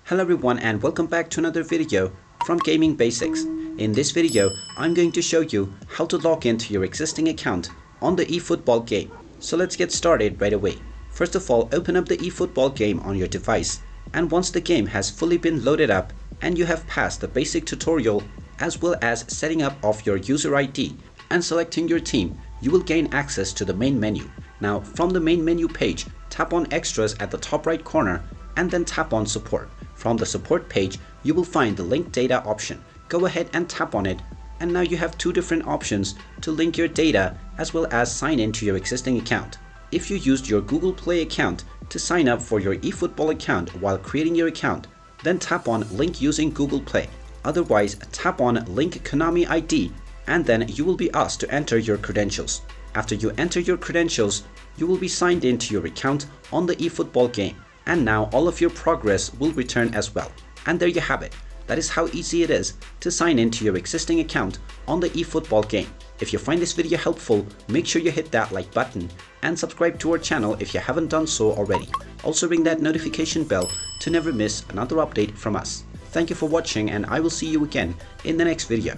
Hello everyone and welcome back to another video from Gaming Basics. In this video, I'm going to show you how to log into your existing account on the eFootball game. So let's get started right away. First of all, open up the eFootball game on your device, and once the game has fully been loaded up and you have passed the basic tutorial as well as setting up of your user ID and selecting your team, you will gain access to the main menu. Now from the main menu page, tap on Extras at the top right corner and then tap on Support. From the support page, you will find the link data option. Go ahead and tap on it, and now you have two different options to link your data as well as sign in to your existing account. If you used your Google Play account to sign up for your eFootball account while creating your account, then tap on Link using Google Play. Otherwise, tap on Link Konami ID and then you will be asked to enter your credentials. After you enter your credentials, you will be signed into your account on the eFootball game. And now all of your progress will return as well. And there you have it. That is how easy it is to sign into your existing account on the eFootball game. If you find this video helpful, make sure you hit that like button and subscribe to our channel if you haven't done so already. Also ring that notification bell to never miss another update from us. Thank you for watching, and I will see you again in the next video.